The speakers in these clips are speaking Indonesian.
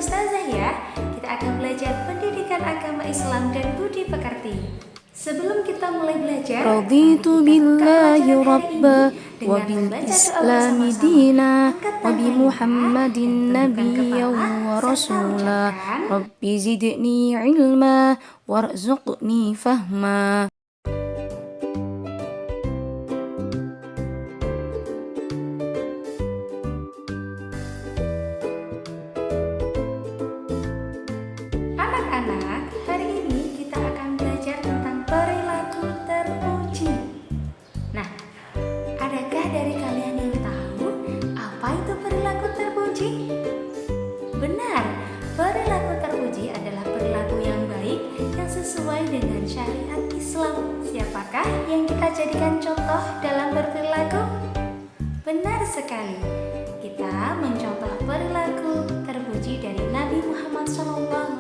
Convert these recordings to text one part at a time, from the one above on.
Ustazah ya. Kita akan belajar pendidikan agama Islam dan budi pekerti. Sebelum kita mulai belajar, Raditu billahi rabba wa bil islami dina wa bi muhammadin nabiyya wa rasula rabbi zidni ilma warzuqni fahma. Anak-anak, hari ini kita akan belajar tentang perilaku terpuji. Nah, adakah dari kalian yang tahu apa itu perilaku terpuji? Benar, perilaku terpuji adalah perilaku yang baik yang sesuai dengan syariat Islam. Siapakah yang kita jadikan contoh dalam berperilaku? Benar sekali, kita mencontoh perilaku terpuji dari Nabi Muhammad SAW.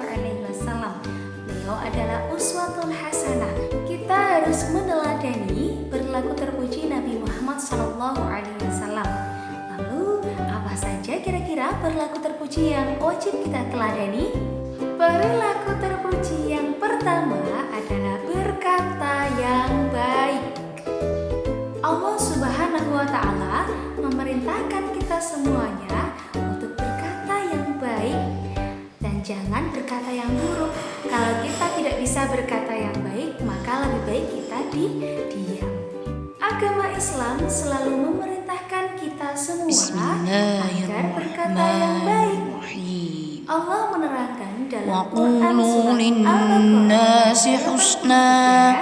Beliau adalah uswatun hasanah. Kita harus meneladani perilaku terpuji Nabi Muhammad SAW. Lalu, apa saja kira-kira perilaku terpuji yang wajib kita teladani? Perilaku terpuji yang pertama adalah berkata yang baik. Allah Subhanahu wa Ta'ala memerintahkan kita semuanya untuk berkata yang baik dan jangan berkata yang buruk. Kalau kita tidak bisa berkata yang baik, maka lebih baik kita diam. Agama Islam selalu memerintahkan kita semua agar berkata yang baik. Allah menerangkan dalam Quran surat Al-Baqarah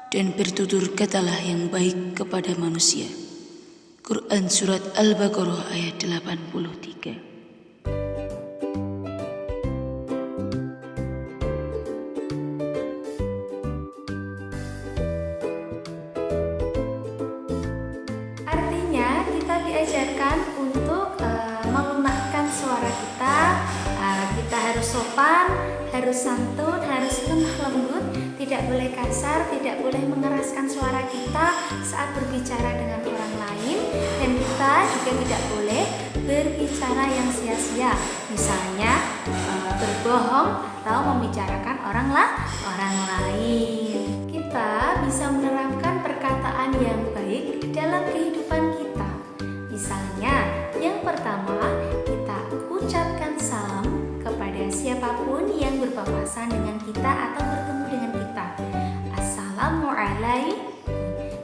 dan bertutur katalah yang baik kepada manusia. Quran Surat Al-Baqarah ayat 83. Artinya kita diajarkan untuk melemahkan suara kita. Kita harus sopan, harus santun, harus lemah lembut, tidak boleh kasar, tidak boleh mengeraskan suara kita saat berbicara dengan orang lain, dan kita juga tidak boleh berbicara yang sia-sia, misalnya berbohong atau membicarakan orang lain. Kita bisa menerapkan perkataan yang baik dalam kehidupan kita. Misalnya, yang pertama, kita ucapkan salam kepada siapapun yang berpapasan dengan kita atau bertemu dengan kita. Assalamualaikum.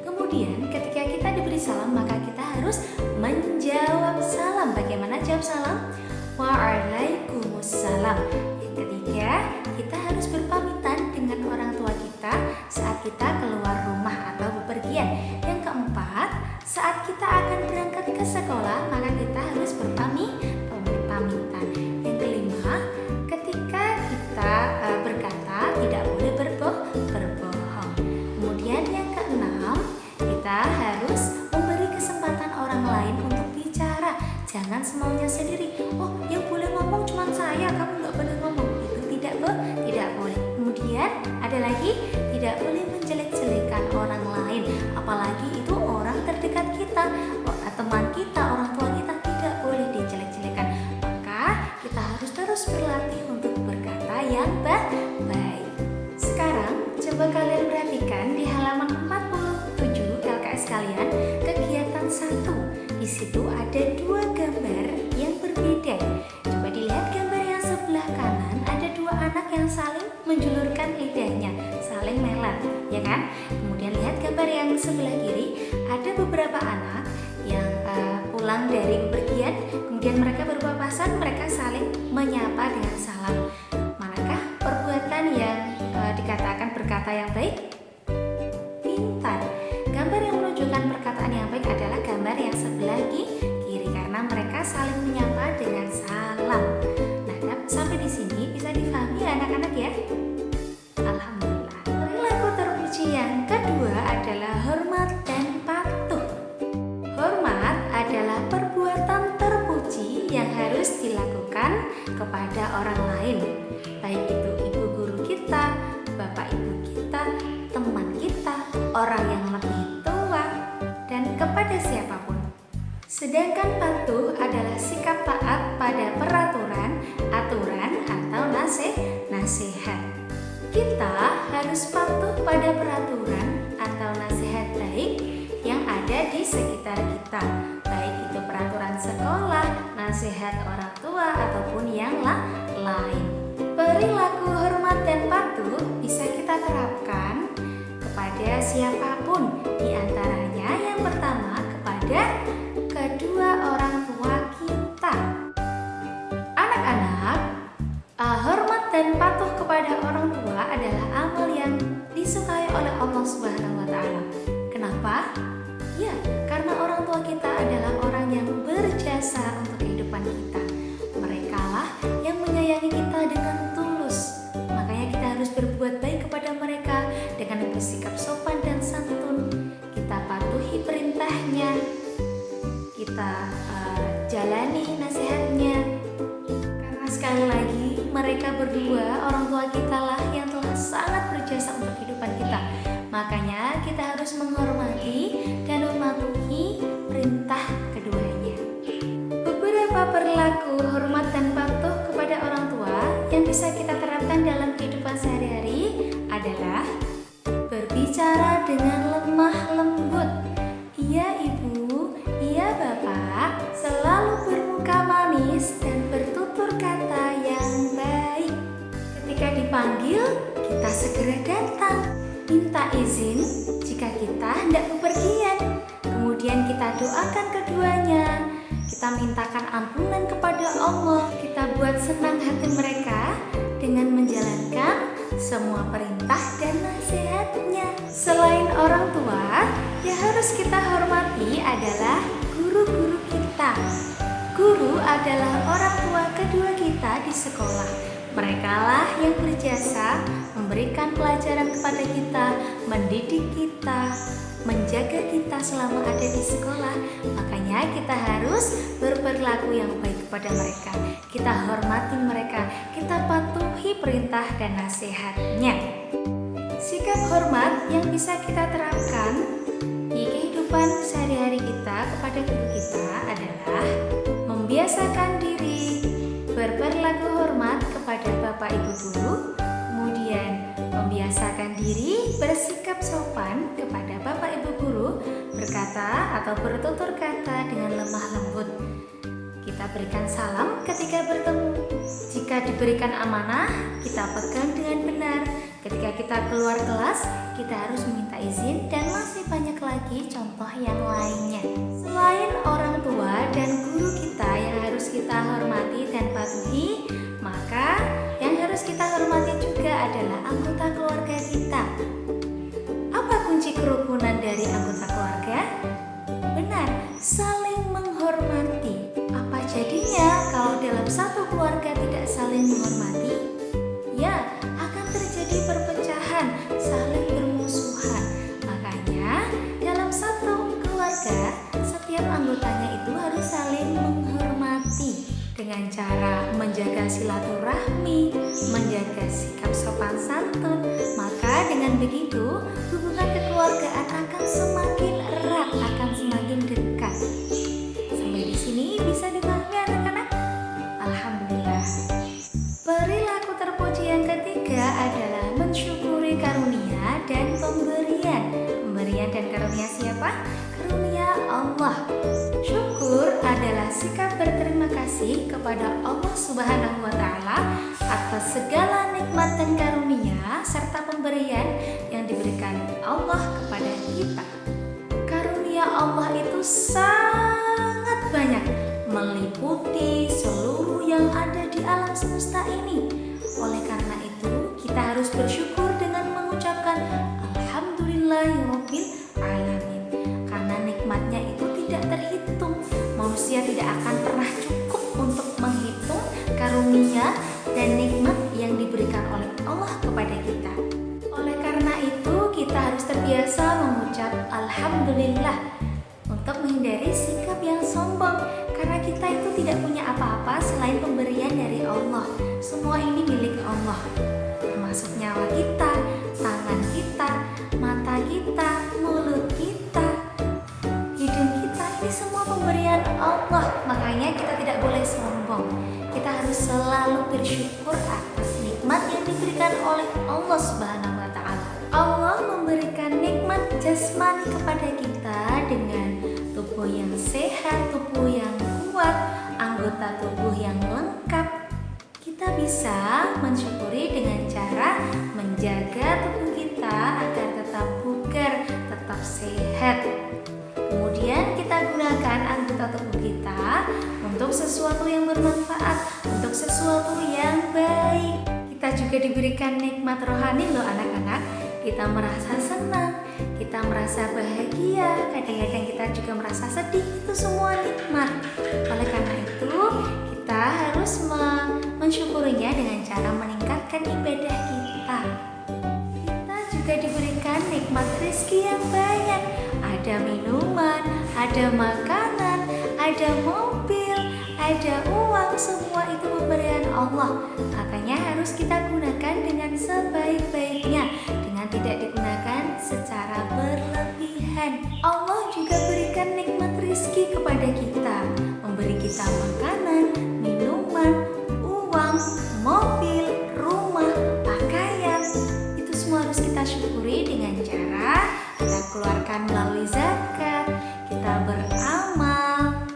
Kemudian ketika kita diberi salam, maka kita harus menjawab salam. Bagaimana jawab salam? Waalaikumsalam. Yang ketiga, kita harus berpamitan dengan orang tua kita saat kita keluar rumah atau bepergian. Yang keempat, saat kita akan berangkat ke sekolah, maka kita harus berpamitan. Yang kelima, ketika kita berkata, tidak boleh berbohong. Kemudian yang keenam, kita harus memberi kesempatan orang lain untuk bicara. Jangan semaunya sendiri. Oh, yang boleh ngomong cuma saya, kamu nggak boleh ngomong. Itu tidak boleh. Kemudian ada lagi, tidak boleh menjelek-jelekan orang lain, apalagi itu orang terdekat kita, teman kita, orang tua kita, tidak boleh dijelek-jelekan. Maka kita harus terus berlatih untuk berkata yang baik. Sekarang coba kalian perhatikan di halaman 47 LKS kalian, kegiatan 1. Di situ ada 2 gambar yang berbeda. Coba dilihat gambar yang sebelah kanan, ada 2 anak yang saling menjulurkan lidahnya, saling melet, ya kan? Kemudian lihat gambar yang sebelah kiri, ada beberapa anak yang pulang dari bepergian, kemudian mereka berpapasan, mereka saling menyapa dengan salam. Manakah perbuatan yang dikatakan berkata yang baik? Pintar. Gambar yang menunjukkan perkataan yang baik adalah gambar yang sebelah kiri, karena mereka saling menyapa dengan salam. Nah, sampai di sini bisa difahami ya anak-anak ya? Alhamdulillah. Perilaku terpuji yang kedua adalah hormat dan patuh. Hormat adalah perbuatan terpuji yang harus dilakukan kepada orang lain, baik itu ibu guru kita, bapak ibu kita, teman kita, orang yang lebih tua, dan kepada siapapun. Sedangkan patuh adalah sikap taat pada peraturan atau kepada peraturan atau nasihat baik yang ada di sekitar kita, baik itu peraturan sekolah, nasihat orang tua, ataupun yang lain. Perilaku hormat dan patuh bisa kita terapkan kepada siapapun, di antaranya yang pertama kepada kedua orang tua kita. Anak-anak, hormat dan patuh kepada orang tua adalah amal yang disukai oleh Allah Subhanahu wa Ta'ala. Kenapa? Ya, karena orang tua kita adalah orang yang berjasa untuk kehidupan kita. Mereka lah yang menyayangi kita dengan tulus. Makanya kita harus berbuat baik kepada mereka dengan bersikap sopan dan santun. Kita patuhi perintahnya, kita jalani nasihatnya. Karena sekali lagi mereka berdua, orang tua kita lah yang telah sangat berjasa untuk kehidupan kita. Makanya kita harus menghormati dan mematuhi perintah keduanya. Beberapa perilaku hormat dan patuh kepada orang tua yang bisa kita terapkan dalam kehidupan sehari-hari adalah berbicara dengan lemah lembut. Iya ibu, iya bapak, selalu bermuka manis dan bertutur kata yang baik. Ketika dipanggil, kita segera datang. Minta izin jika kita hendak bepergian. Kemudian kita doakan keduanya. Kita mintakan ampunan kepada Allah. Kita buat senang hati mereka dengan menjalankan semua perintah dan nasihatnya. Selain orang tua, yang harus kita hormati adalah guru-guru kita. Guru adalah orang tua kedua kita di sekolah. Mereka lah yang berjasa memberikan pelajaran kepada kita, mendidik kita, menjaga kita selama ada di sekolah. Makanya kita harus berperilaku yang baik kepada mereka. Kita hormati mereka, kita patuhi perintah dan nasihatnya. Sikap hormat yang bisa kita terapkan di kehidupan sehari-hari kita kepada guru kita adalah membiasakan diri berperilaku hormat kepada bapak ibu guru, kemudian membiasakan diri bersikap sopan kepada bapak ibu guru, berkata atau bertutur kata dengan lemah lembut. Kita berikan salam ketika bertemu. Jika diberikan amanah, kita pegang dengan benar. Ketika kita keluar kelas, kita harus meminta izin, dan masih banyak lagi contoh yang lainnya. Selain orang tua dan guru kita yang harus kita hormati dan patuhi, maka yang harus kita hormati juga adalah anggota keluarga kita. Apa kunci kerukunan dari anggota keluarga? Benar, saling menghormati. Apa jadinya kalau dalam satu keluarga tidak saling menghormati? Ya, akan terjadi perpecahan, saling bermusuhan. Makanya dalam satu keluarga, setiap anggotanya itu harus saling menghormati dengan cara menjaga silaturahmi, menjaga sikap sopan santun. Maka dengan begitu, hubungan kekeluargaan akan semakin erat, akan semakin dekat. Sampai di sini bisa dipahami anak-anak? Alhamdulillah. Perilaku terpuji yang ketiga adalah mensyukuri karunia dan pemberian. Pemberian dan karunia siapa? Karunia Allah. Syukur adalah sikap berterima kasih kepada Allah Subhanahu wa Ta'ala atas segala nikmat dan karunia serta pemberian yang diberikan Allah kepada kita. Karunia Allah itu sangat banyak, meliputi seluruh yang ada di alam semesta ini. Oleh karena itu, kita harus bersyukur dengan mengucapkan Alhamdulillahirabbil alamin. Karena nikmatnya itu tidak terhitung. Manusia tidak akan pernah cukup untuk menghitung karunia dan nikmat yang diberikan oleh Allah kepada kita. Oleh karena itu, kita harus terbiasa mengucap Alhamdulillah untuk menghindari sikap yang sombong. Karena kita itu tidak punya apa-apa selain pemberian dari Allah. Semua ini milik Allah, termasuk nyawa kita, tangan kita, mata kita, mulut kita, hidung kita. Ini semua pemberian Allah. Makanya kita tidak boleh sombong. Kita harus selalu bersyukur atas nikmat yang diberikan oleh Allah Subhanahu wa Ta'ala. Allah memberikan nikmat jasmani kepada kita dengan tubuh yang sehat, tubuh yang kuat, anggota tubuh yang lengkap. Kita bisa mensyukuri dengan cara menjaga tubuh kita agar tetap bugar, tetap sehat. Kemudian kita gunakan anggota tubuh kita untuk sesuatu yang bermanfaat, untuk sesuatu yang baik. Kita juga diberikan nikmat rohani loh anak-anak. Kita merasa senang, kita merasa bahagia, kadang-kadang kita juga merasa sedih. Itu semua nikmat. Oleh karena itu, kita harus mensyukurinya dengan cara meningkatkan ibadah kita. Kita juga diberikan nikmat rezeki yang banyak. Ada minuman, ada makanan, ada mobil, ada uang, semua itu pemberian Allah. Makanya harus kita gunakan dengan sebaik-baiknya, dengan tidak digunakan secara berlebihan. Allah juga berikan nikmat rezeki kepada kita, memberi kita makanan, minuman, uang, mobil, rumah, pakaian. Itu semua harus kita syukuri dengan cara kita keluarkan melalui zakat, kita beramal,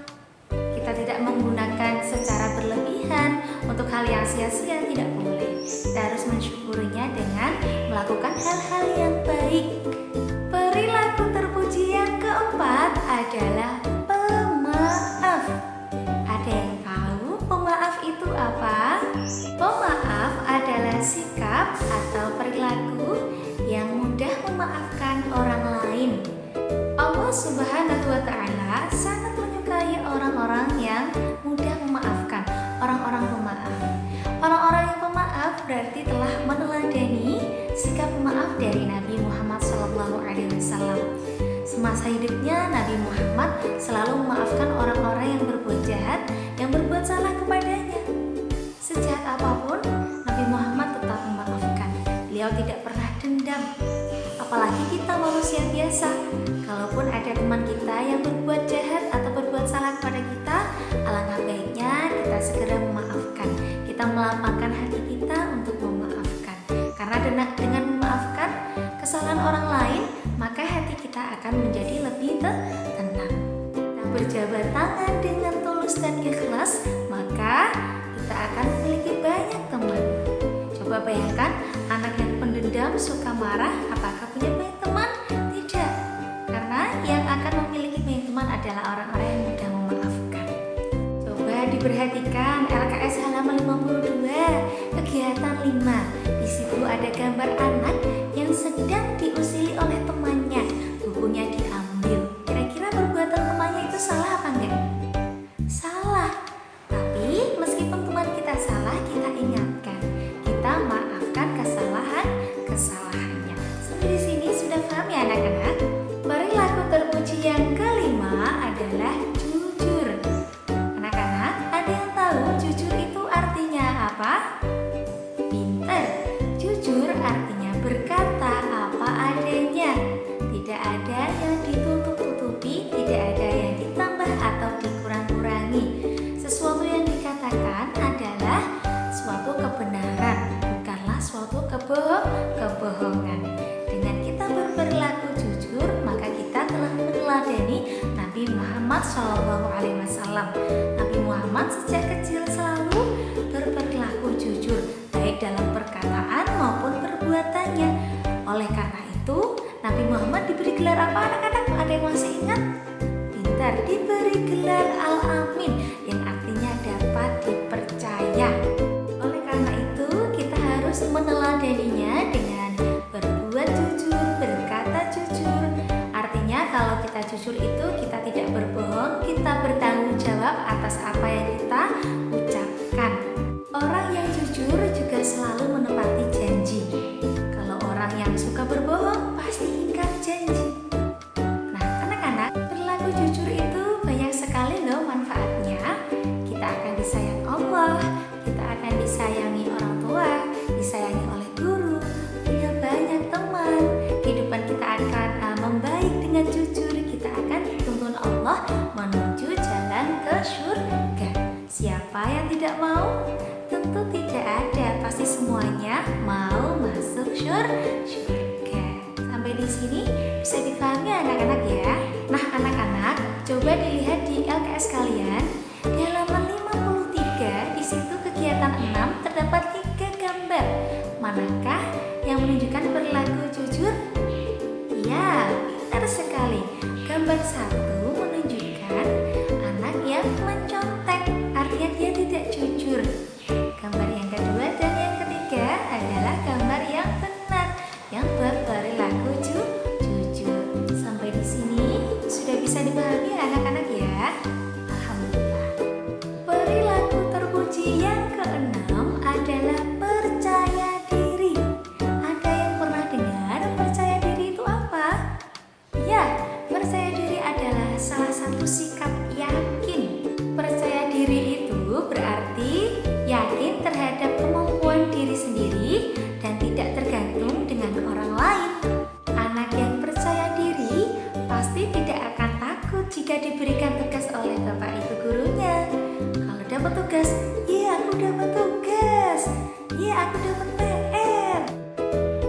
kita tidak menggunakan secara berlebihan untuk hal yang sia-sia, tidak boleh. Kita harus mensyukurinya dengan melakukan hal-hal yang baik. Perilaku terpuji yang keempat adalah pemaaf. Ada yang tahu pemaaf itu apa? Pemaaf adalah sikap atau perilaku yang mudah memaafkan orang lain. Allah Subhanahu wa Ta'ala sangat menyukai orang-orang yang mudah memaafkan, orang-orang pemaaf. Orang-orang yang pemaaf berarti telah meneladani sikap pemaaf dari Nabi Muhammad SAW. Semasa hidupnya Nabi Muhammad selalu memaafkan orang-orang yang berbuat jahat, yang berbuat salah kepadanya. Sejahat apapun, Nabi Muhammad tetap memaafkan. Beliau tidak pernah dendam. Apalagi kita manusia biasa. Kalaupun ada teman kita yang berbuat jahat atau berbuat salah kepada kita, alangkah baiknya kita segera memaafkan. Kita melapangkan hati kita untuk memaafkan. Karena dengan memaafkan kesalahan orang lain, maka hati kita akan menjadi lebih tenang. Kita berjabat tangan dengan tulus dan ikhlas, maka kita akan memiliki banyak teman. Coba bayangkan, anak yang pendendam, suka marah, apakah punya banyak teman? Tidak. Karena yang akan memiliki banyak teman adalah orang-orang yang mudah memaafkan. Coba diperhatikan LKS halaman 52, kegiatan 5. Di situ ada gambar anak yang sedang diusili oleh temannya. Bukunya diambil. Kira-kira perbuatan temannya itu salah apa enggak? Salah. Tapi meskipun teman kita salah, kita ingatkan. Kita maafkan kesalahannya. Sampai di sini sudah paham ya anak-anak? Perilaku terpuji yang kelima adalah jujur. Anak-anak, ada yang tahu jujur itu artinya apa? Pintar. Jujur artinya berkata apa adanya. Tidak ada yang ditutup-tutupi, tidak ada yang ditambah atau dikurang-kurangi. Sesuatu yang dikatakan adalah suatu kebenaran, bukanlah suatu kebohongan. Dengan kita berperilaku jujur, maka kita telah meneladani Nabi Muhammad SAW. Nabi Muhammad sejak kecil selalu berperilaku jujur, baik dalam perkataan maupun perbuatannya. Oleh karena itu, Nabi Muhammad diberi gelar apa anak-anak? Ada yang masih ingat? Pintar, diberi gelar Al-Amin, yang artinya dapat dipercaya. Oleh karena itu, kita harus meneladaninya dengan berbuat jujur, berkata jujur. Artinya kalau kita jujur itu kita tidak berbohong, kita bertanggung jawab atas apa yang kita ucapkan. Orang yang jujur juga selalu menepati janji. Kalau orang yang suka berbohong pasti ingkar janji. Nah, anak-anak, perilaku jujur itu banyak sekali loh manfaatnya. Kita akan disayang Allah, kita akan disayangi orang tua, disayangi oleh guru, punya banyak teman. Kehidupan kita akan membaik dengan jujur. Kita akan dituntun Allah menuju jalan ke surga. Siapa yang tidak mau? Tentu tidak ada. Pasti semuanya mau masuk surga. sekalian, di halaman 53 di situ kegiatan 6 terdapat 3 gambar. Manakah yang menunjukkan perilaku jujur? Ya, pintar sekali. Gambar 1 menunjukkan anak yang mencontek, artinya dia tidak jujur. Gambar yang kedua dan yang ketiga adalah gambar yang benar, yang berperilaku jujur. Sampai di sini sudah bisa dipahami anak-anak ya? Alhamdulillah. Perilaku terpuji yang keenam adalah percaya diri. Ada yang pernah dengar percaya diri itu apa? Ya, percaya diri adalah salah satu sikap yakin. Percaya diri itu berarti yakin terhadap kemampuan diri sendiri dan tidak tergantung dengan orang lain. Anak yang percaya diri pasti tidak akan takut jika diberikan tugas oleh bapak ibu gurunya. Kalau dapat tugas, ya aku dapat tugas, ya aku dapat PR.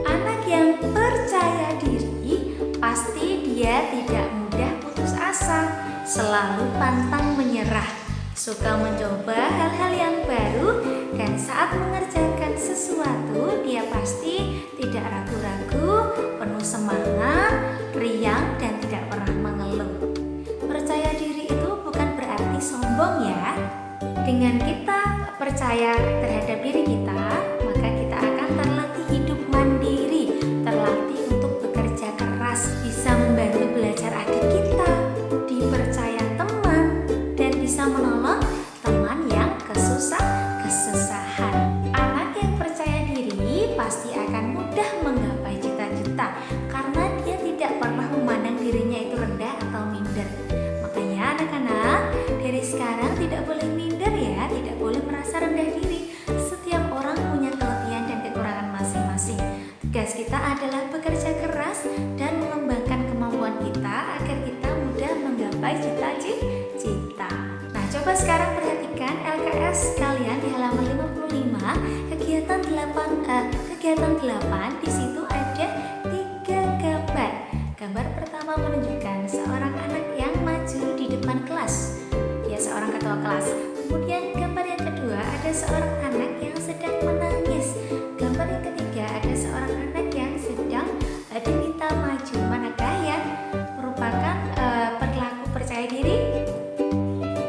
Anak yang percaya diri pasti dia tidak mudah putus asa, selalu pantang menyerah, suka mencoba hal-hal yang baru, dan saat mengerjakan sesuatu dia pasti tidak ragu-ragu, penuh semangat, riang, dan tidak pernah mengeluh. Percaya diri itu bukan berarti sombong ya. Dengan kita percaya terhadap diri kita, maka kita akan terlatih hidup mandiri, terlatih untuk bekerja keras, bisa membantu belajar adik kita, dipercaya teman, dan bisa menolong teman yang kesusahan. Anak yang percaya diri pasti akan mudah menggapai cita-cita karena dia tidak pernah memandang dirinya itu rendah atau minder. Makanya anak-anak, dari sekarang tidak boleh minder ya, tidak boleh merasa rendah diri. Setiap orang punya kelebihan dan kekurangan masing-masing. Tugas kita adalah bekerja keras dan mengembangkan kemampuan kita agar kita mudah menggapai cita-cita. Nah, coba sekarang perhatikan LKS kalian di halaman 55, kegiatan 8 di situ ada 3 gambar. Gambar pertama menunjukkan seorang anak yang maju di depan kelas. Dia seorang ketua kelas. Kemudian gambar yang kedua ada seorang anak yang sedang menangis. Gambar yang ketiga ada seorang anak yang sedang diminta maju. Manakah yang merupakan perilaku percaya diri?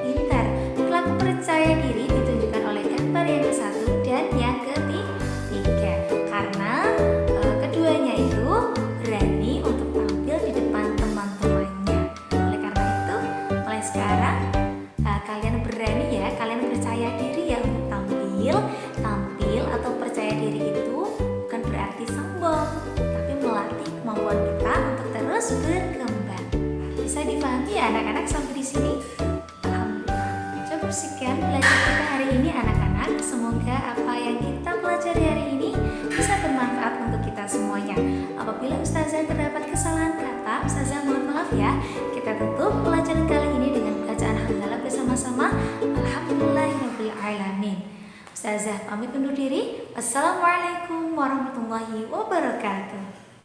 Pintar. Perilaku percaya diri ditunjukkan oleh gambar yang ke-1 dan yang ketiga. Karena keduanya itu berani untuk tampil di depan teman-temannya. Oleh karena itu, mulai sekarang kalian berani ya, kalian percaya diri ya untuk tampil atau percaya diri itu bukan berarti sombong, tapi melatih kemampuan kita untuk terus berkembang. Bisa dipahami ya anak-anak sampai di sini? Alhamdulillah. Cukup sekian belajar kita hari ini anak-anak. Semoga apa yang kita pelajari hari ini bisa bermanfaat untuk kita semuanya. Apabila Ustazah terdapat kesalahan kata, Ustazah mohon maaf ya. Kita tutup pelajaran kali ini dengan bacaan hamdalah bersama-sama. Alhamdulillahirabbil alamin. Ustazah pamit undur diri. Wassalamualaikum warahmatullahi wabarakatuh.